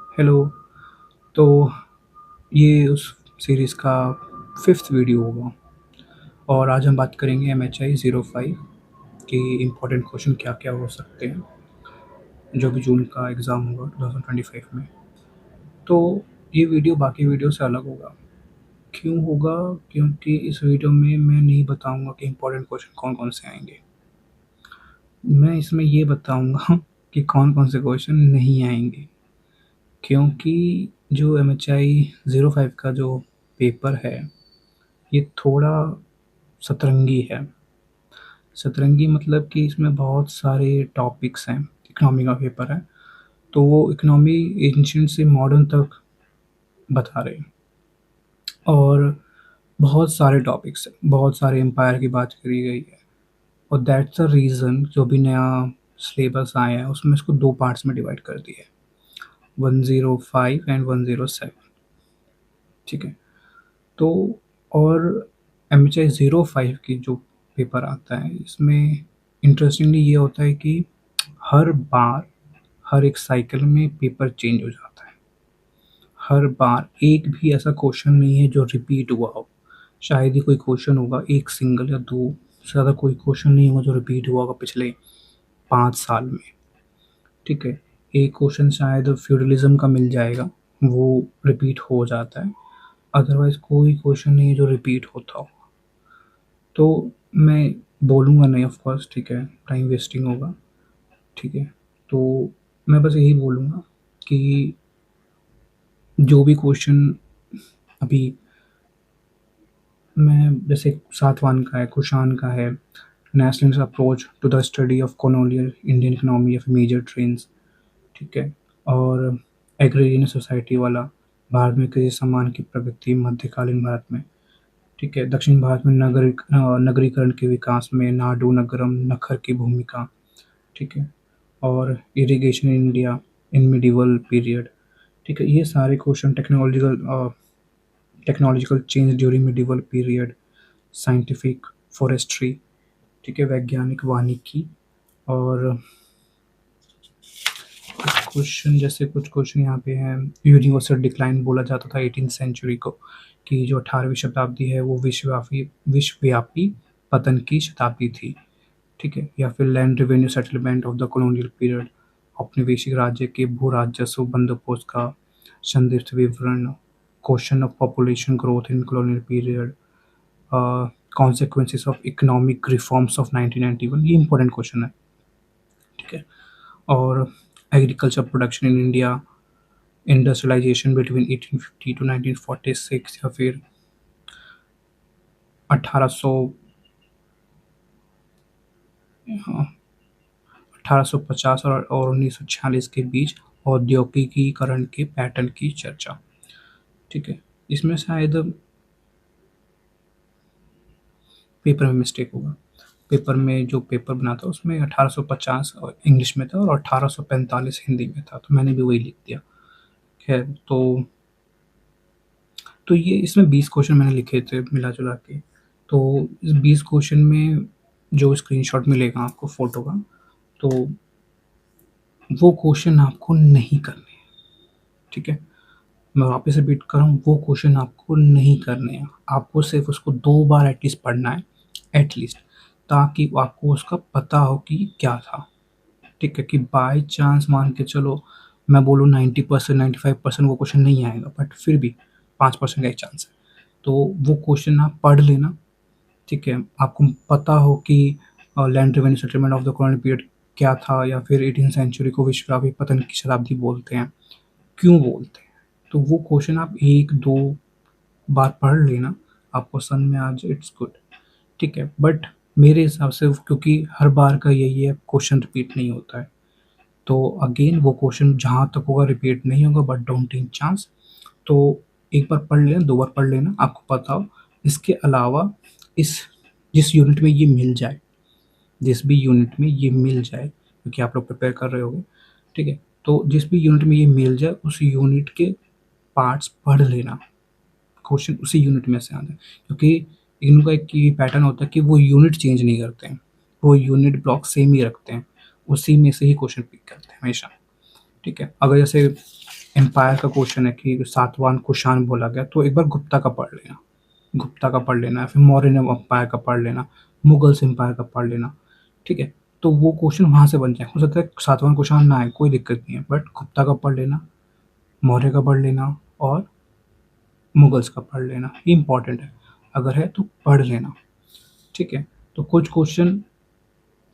Hello. तो ये उस सीरीज़ का 5th वीडियो होगा और आज हम बात करेंगे MHI 05 कि इम्पोर्टेंट क्वेश्चन क्या-क्या हो सकते हैं, जो भी जून का एग्ज़ाम होगा 2025 में। तो ये वीडियो बाकी वीडियो से अलग होगा। क्यों होगा? क्योंकि इस वीडियो में मैं नहीं बताऊँगा कि इम्पोर्टेंट क्वेश्चन कौन-कौन से आएँगे। मैं इसमें ये बताऊँगा कि कौन-कौन से क्वेश्चन नहीं आएँगे। क्योंकि जो MHI 05 का जो पेपर है, ये थोड़ा सतरंगी है। सतरंगी मतलब कि इसमें बहुत सारे टॉपिक्स हैं, इकोनॉमी का पेपर है, तो वो इकोनॉमी एंशिएंट से मॉडर्न तक बता रहे हैं और बहुत सारे टॉपिक्स हैं, बहुत सारे एम्पायर की बात करी गई है और दैट्स द रीज़न जो भी नया सिलेबस आया है, उसमें इसको 2 पार्ट्स में डिवाइड कर दिया है, 105 एंड 107, ठीक है? तो और MHI 05 की जो पेपर आता है, इसमें इंटरेस्टिंगली ये होता है कि हर बार, हर एक साइकिल में पेपर चेंज हो जाता है। हर बार एक भी ऐसा क्वेश्चन नहीं है जो रिपीट हुआ हो। शायद ही कोई क्वेश्चन होगा, एक सिंगल या 2 से ज़्यादा कोई क्वेश्चन नहीं होगा जो रिपीट हुआ होगा पिछले 5 साल में, ठीक है? एक क्वेश्चन शायद फ्यूडलिज़्म का मिल जाएगा, वो रिपीट हो जाता है। अदरवाइज़ कोई क्वेश्चन नहीं है जो रिपीट होता हो। तो मैं बोलूँगा नहीं ऑफ कोर्स, ठीक है, टाइम वेस्टिंग होगा, ठीक है? तो मैं बस यही बोलूँगा कि जो भी क्वेश्चन अभी मैं जैसे सातवान का है, कुषाण का है, nationalist approach to the study of colonial Indian economy of major trends, ठीक है? और एग्रेरियन सोसाइटी वाला, भारत में कृषि सम्मान की प्रगति मध्यकालीन भारत में, ठीक है? दक्षिण भारत में नगरीकरण के विकास में नाडू नगरम नखर की भूमिका, ठीक है? और irrigation in India in medieval period, ठीक है? ये सारे question technological change during medieval period, scientific forestry, ठीक है? वैज्ञानिक वानिकी और कुछ क्वेश्चन यहाँ पे हैं। यूनिवर्सल डिक्लाइन बोला जाता था 18th सेंचुरी को, कि जो 18वीं शताब्दी है वो विश्वव्यापी पतन की शताब्दी थी, ठीक है? या फिर land revenue settlement of the colonial period, औपनिवेशिक राज्य के भू राजस्व बंदोबस्त का संक्षिप्त विवरण, question of population growth in colonial period, consequences of economic reforms of 1991, ये इंपॉर्टेंट क्वेश्चन है, ठीक है? और agriculture production in India, industrialisation between 1850 to 1946, या फिर 1800 हाँ, 1850 और 1946 के बीच औद्योगिकीकरण के पैटर्न की चर्चा, ठीक है? इसमें शायद पेपर में मिस्टेक होगा। पेपर में जो पेपर बना था उसमें 1850 और इंग्लिश में था और 1845 हिंदी में था, तो मैंने भी वही लिख दिया। खैर, तो ये इसमें 20 क्वेश्चन मैंने लिखे थे मिला जुला के। तो इस 20 क्वेश्चन में जो स्क्रीनशॉट मिलेगा आपको फ़ोटो का, तो वो क्वेश्चन आपको नहीं करने हैं, ठीक है? मैं वापस रिपीट कर रहा हूँ, वो क्वेश्चन आपको नहीं करने हैं। आपको सिर्फ़ उसको 2 बार एटलीस्ट पढ़ना है, एटलीस्ट, ताकि आपको उसका पता हो कि क्या था, ठीक है? कि बाय चांस मान के चलो मैं बोलूँ 90% 95% वो क्वेश्चन नहीं आएगा, बट फिर भी 5% का एक चांस है। तो वो क्वेश्चन आप पढ़ लेना, ठीक है? आपको पता हो कि land revenue settlement of the colonial period क्या था, या फिर 18th सेंचुरी को विश्वव्यापी पतन की शताब्दी बोलते हैं, क्यों बोलते हैं? तो वो क्वेश्चन आप 1-2 बार पढ़ लेना, आपको समझ में आ जाए, इट्स गुड, ठीक है? बट मेरे हिसाब से क्योंकि हर बार का यही है, क्वेश्चन रिपीट नहीं होता है, तो अगेन वो क्वेश्चन जहाँ तक होगा रिपीट नहीं होगा, बट डोंट टेक चांस। तो एक बार पढ़ लेना, 2 बार पढ़ लेना, आपको पता हो। इसके अलावा इस जिस यूनिट में ये मिल जाए, जिस भी यूनिट में ये मिल जाए, क्योंकि आप लोग प्रिपेयर कर रहे होगे, ठीक है? तो जिस भी यूनिट में ये मिल जाए, उस यूनिट के पार्ट्स पढ़ लेना, क्वेश्चन उसी यूनिट में से आते हैं, क्योंकि इनका एक ये पैटर्न होता है कि वो यूनिट चेंज नहीं करते हैं, वो यूनिट ब्लॉक सेम ही रखते हैं, उसी में से ही क्वेश्चन पिक करते हैं हमेशा, ठीक है? अगर जैसे एम्पायर का क्वेश्चन है कि सातवां कुषाण बोला गया, तो एक बार गुप्ता का पढ़ लेना, गुप्ता का पढ़ लेना, फिर मौर्य एम्पायर का पढ़ लेना, मुगल्स एम्पायर का पढ़ लेना, ठीक है। तो वो क्वेश्चन वहाँ से बन जाए। हो सकता है सातवां कुषाण ना आए, कोई दिक्कत नहीं है, बट गुप्ता का पढ़ लेना, मौर्य का पढ़ लेना और मुगल्स का पढ़ लेना, ये इंपॉर्टेंट है। अगर है तो पढ़ लेना, ठीक है। तो कुछ क्वेश्चन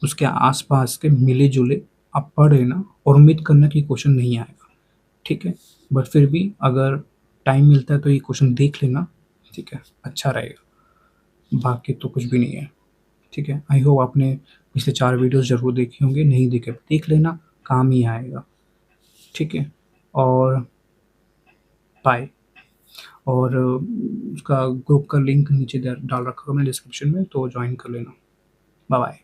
उसके आसपास के मिले जुले आप पढ़ लेना और उम्मीद करना कि क्वेश्चन नहीं आएगा, ठीक है। बट फिर भी अगर टाइम मिलता है तो ये क्वेश्चन देख लेना, ठीक है, अच्छा रहेगा। बाकी तो कुछ भी नहीं है, ठीक है। आई होप आपने पिछले 4 वीडियोस ज़रूर देखे होंगे, नहीं देखे देख लेना, काम ही आएगा, ठीक है। और बाय। और उसका ग्रुप का लिंक नीचे डाल रखा होगा मैंने डिस्क्रिप्शन में, तो ज्वाइन कर लेना। Bye bye.